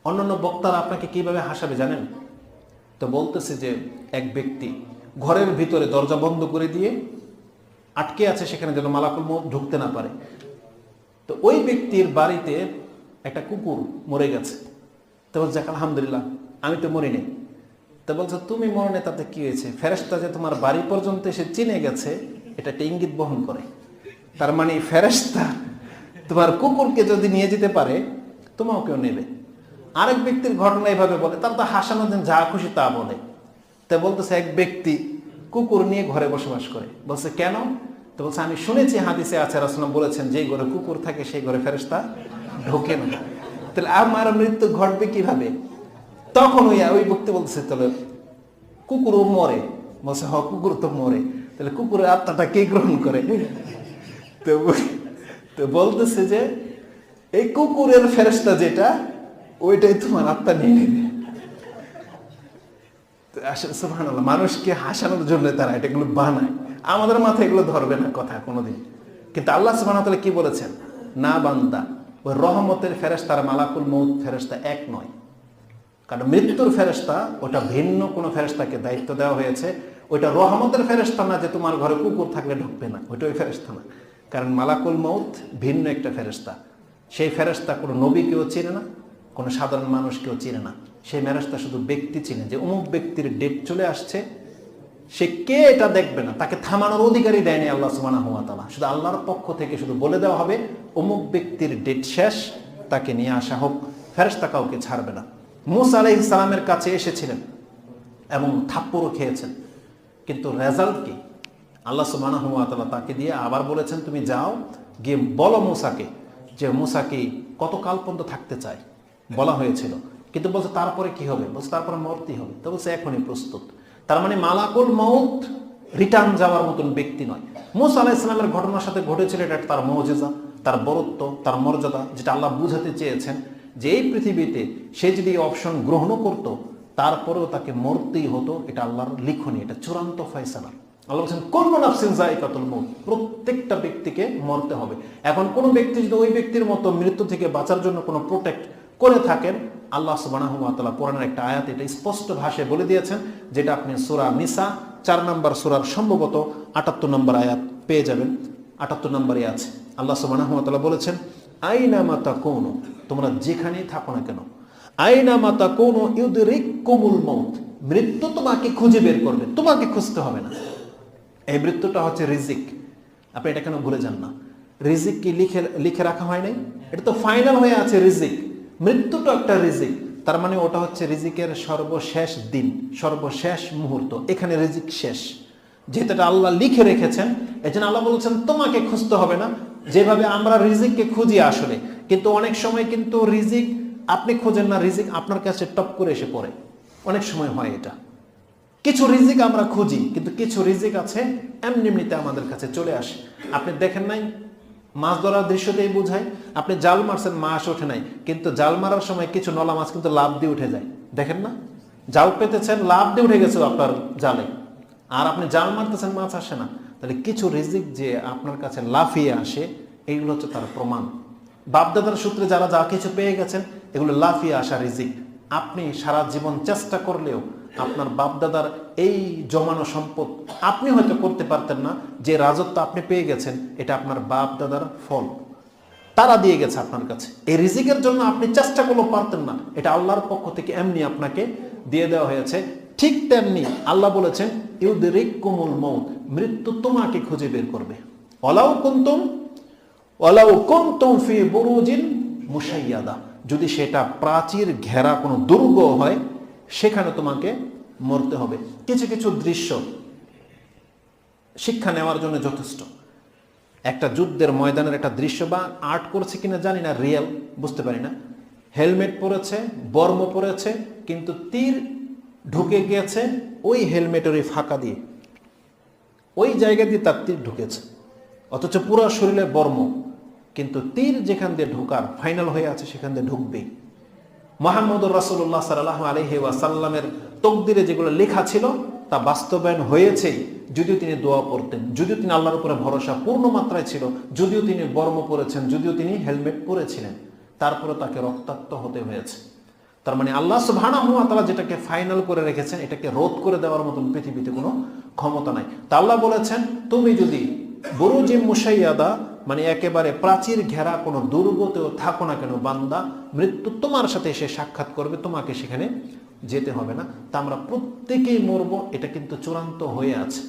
অন্যান্য বক্তারা আপনাকে কিভাবে হাসাবে জানেন? তো বলতেছে যে এক ব্যক্তি ঘরের ভিতরে দরজা বন্ধ করে দিয়ে আটকে আছে, সেখানে যেন মালাকুল মউত ঢুকতে না পারে। তো ওই ব্যক্তির বাড়িতে একটা কুকুর মরে গেছে। তো বলছে আলহামদুলিল্লাহ, আমি তো মরি নেই। তো বলছে তুমি মরো নাই তাতে কি হয়েছে? ফেরেশতা যে তোমার বাড়ি পর্যন্ত এসে চিনে গেছে, এটা একটা ইঙ্গিত বহন করে। তার মানে ফেরেশতা তোমার কুকুরকে যদি নিয়ে যেতে পারে, তোমাকেও নেবে। আরেক ব্যক্তির ঘটনা এইভাবে বলে, তার তো হাসানোর দিন যা খুশি তা বলে। তা বলতেছে এক ব্যক্তি কুকুর নিয়ে ঘরে বসবাস করে। বলছে কেন? তো বলছে আমি শুনেছি হাদিসে আছে, রাসূলুল্লাহ বলেছেন যে ঘরে কুকুর থাকে সেই ঘরে ফেরেশতা ঢোকে না। তাহলে আমার মৃত্যু ঘটবে কিভাবে? তখন ওই ব্যক্তি বলতেছে তাহলে কুকুরও মরে। বলছে হ, কুকুর তো মরে, তাহলে কুকুরের আত্মাটা কে গ্রহণ করে? তো বলতেছে যে এই কুকুরের ফেরেশতা যেটা, ওইটাই তোমার আত্মা নিয়ে নেবে। আসলে সুবহানাল্লাহ, মানুষকে হাসানোর জন্য তারা এটাগুলো বানায়। আমাদের মাথায় এগুলো ধরবে না কথা কোনোদিন। কিন্তু আল্লাহ সুবহানাহু ওয়া তাআলা কি বলেছেন? না বান্দা, ওই রহমতের ফেরেশতা আর মালাকুল মউত ফেরেশতা এক নয়। কারণ মৃত্যুর ফেরেশতা ওটা ভিন্ন কোনো ফেরেশতাকে দায়িত্ব দেওয়া হয়েছে। ওইটা রহমতের ফেরেশতা না যে তোমার ঘরে কুকুর থাকলে ঢুকবে না, ওইটা ওই ফেরেশতা না। কারণ মালাকুল মউত ভিন্ন একটা ফেরেশতা। সেই ফেরেশতা কোনো নবীকেও চিনে না, কোনো সাধারণ মানুষকেও চিনে না। সেই ফেরেশতা শুধু ব্যক্তি চিনে, যে অমুক ব্যক্তির ডেট চলে আসছে, সে কে এটা দেখবে না, তাকে থামানোর অধিকারই দেয়নি আল্লাহ সুবহানাহু ওয়া তাআলা। শুধু আল্লাহর পক্ষ থেকে শুধু বলে দেওয়া হবে অমুক ব্যক্তির ডেট শেষ, তাকে নিয়ে আসা হোক। ফেরেশতা কাউকে ছাড়বে না। মূসা আলাইহিস সালামের কাছে এসেছিলেন এবং থাপ্পড়ও খেয়েছেন, কিন্তু রেজাল্ট কি? আল্লাহ সুবহানাহু ওয়া তাআলা তাকে দিয়ে আবার বলেছেন তুমি যাও, গিয়ে বলো মূসাকে যে মূসা কি কতকাল পর্যন্ত থাকতে চায়, বলা হয়েছিল। কিন্তু বলছে তারপরে কি হবে? বলছে তারপরে মরতেই হবে। তো বলছে এখনই প্রস্তুত। তার মানে মালাকুল মউত রিটার্ন যাওয়ার মতন ব্যক্তি নয়। মূসা আলাইহিস সালামের ঘটনার সাথে ঘটেছিল, এটা তার মুজিজা, তার বরত্ব, তার মর্যাদা, যেটা আল্লাহ বুঝাতে চেয়েছেন যে এই পৃথিবীতে সে যদি এই অপশন গ্রহণও করত, তারপরেও তাকে মরতেই হতো। এটা আল্লাহর লিখনি, এটা চূড়ান্ত ফয়সালা। আল্লাহ বলছেন কুল্লু নাফসিন যায়িকাতুল মউত, প্রত্যেকটা ব্যক্তিকে মরতে হবে। এখন কোনো ব্যক্তি যদি ওই ব্যক্তির মতো মৃত্যু থেকে বাঁচার জন্য কোনো প্রোটেক্ট করে থাকেন, আল্লাহ সুবহানাহু ওয়া তাআলা কোরআনের একটা আয়াত এটা স্পষ্ট ভাষায় বলে দিয়েছেন, যেটা আপনি সূরা নিসা 4 নম্বর সূরার সম্ভবত 78 নম্বর আয়াত পেয়ে যাবেন। 78 নম্বরে আছে। আল্লাহ সুবহানাহু ওয়া তাআলা বলেছেন আইনামা তাকুনু, তোমরা যেখানেই থাকো না কেন, আইনামা তাকুনু ইউদরিকুমুল মউত, মৃত্যু তোমাকে খুঁজে বের করবে, তোমাকে খুঁজতে হবে না। এই মৃত্যুটা হচ্ছে রিজিক। আপনি এটা কেন ভুলে যান না? রিজিক কি লিখে রাখা হয় নাই? এটা তো ফাইনাল হয়ে আছে রিজিক। মৃত্যুটা একটা রিজিক, তার মানে ওটা হচ্ছে রিজিকের সর্বশেষ দিন, সর্বশেষ মুহূর্ত। এখানে রিজিক শেষ, যেহেতু এটা আল্লাহ লিখে রেখেছেন, এই জন্য আল্লাহ বলছেন তোমাকে খুঁজতে হবে না। যেভাবে আমরা রিজিককে খুঁজি আসলে, কিন্তু অনেক সময় কিন্তু রিজিক আপনি খোঁজেন না, রিজিক আপনার কাছে টপ করে এসে পড়ে। অনেক সময় হয় এটা। কিছু রিজিক আমরা খুঁজি, কিন্তু কিছু রিজিক আছে এমনি এমনিতে আমাদের কাছে চলে আসে। আপনি দেখেন নাই, মাছ ধরার দৃশ্যতেই বোঝায়, আপনি জাল মারছেন, মাছ ওঠে নাই, কিন্তু জাল মারার সময় কিছু নলা মাছ কিন্তু লাফ দিয়ে উঠে যায়। দেখেন না, জাল পেতেছেন, লাফ দিয়ে উঠে গেছে আপনার জালে, আর আপনি জাল মারতেছেন, মাছ আসে না। তাহলে কিছু রিজিক যে আপনার কাছে লাফিয়ে আসে, এইগুলো হচ্ছে তার প্রমাণ। বাপদাদার সূত্রে যারা যা কিছু পেয়ে গেছেন, এগুলো লাফিয়ে আসা রিজিক। আপনি সারা জীবন চেষ্টা করলেও আপনার বাপদাদার এই জমানো সম্পদ আপনি হয়তো করতে পারতেন না। যে রাজত্ব আপনি পেয়ে গেছেন, এটা আপনার বাপ দাদার ফল, তারা দিয়ে গেছে আপনার কাছে। এই রিজিকের জন্য আপনি চেষ্টা করলেও পারতেন না, এটা আল্লাহর পক্ষ থেকে এমনি আপনাকে দিয়ে দেওয়া হয়েছে। ঠিক তেমনি আল্লাহ বলেছেন ইউদরিকুমুল মউত, মৃত্যু তোমাকে খুঁজে বের করবে। ওয়ালাউ কুনতুম ফি বুরুজিন মুশাইয়াদা, যদি সেটা প্রাচীর ঘেরা কোনো দুর্গ হয়, সেখানে তোমাকে মরতে হবে। কিছু কিছু দৃশ্য শিক্ষা নেওয়ার জন্য যথেষ্ট। একটা যুদ্ধের ময়দানের একটা দৃশ্য, বা আর্ট করেছে কিনা জানি না, রিয়েল বুঝতে পারি না। হেলমেট পরেছে, বর্ম পরেছে, কিন্তু তীর ঢুকে গিয়েছে ওই হেলমেটের ওই ফাঁকা দিয়ে, ওই জায়গা দিয়ে তার তীর ঢুকেছে, অথচ পুরো শরীরে বর্ম, কিন্তু তীর যেখান দিয়ে ঢোকার ফাইনাল হয়ে আছে সেখান দিয়ে ঢুকবেই। মুহাম্মদুর রাসূলুল্লাহ সাল্লাল্লাহু আলাইহি ওয়াসাল্লামের তকদিরে যেগুলো লেখা ছিল তা বাস্তবায়ন হয়েছেই, যদিও তিনি দোয়া পড়তেন, যদিও তিনি আল্লাহর উপরে ভরসা পূর্ণ মাত্রায় ছিল, যদিও তিনি বর্ম পরেছেন, যদিও তিনি হেলমেট পরেছিলেন, তারপরে তাকে রক্তাক্ত হতে হয়েছে। তার মানে আল্লাহ সুবহানাহু ওয়া তাআলা যেটাকে ফাইনাল করে রেখেছেন এটাকে রোধ করে দেওয়ার মতন পৃথিবীতে কোনো ক্ষমতা নাই। তা আল্লাহ বলেছেন তুমি যদি বুরুজিম মুশাইয়াদা মানে একেবারে প্রাচীর ঘেরা কোনো দুর্গতেও থাকো না কেন বান্দা, মৃত্যু তোমার সাথে এসে সাক্ষাৎ করবে, তোমাকে সেখানে যেতে হবে না। তা আমরা প্রত্যেকেই মরবো, এটা কিন্তু চূড়ান্ত হয়ে আছে।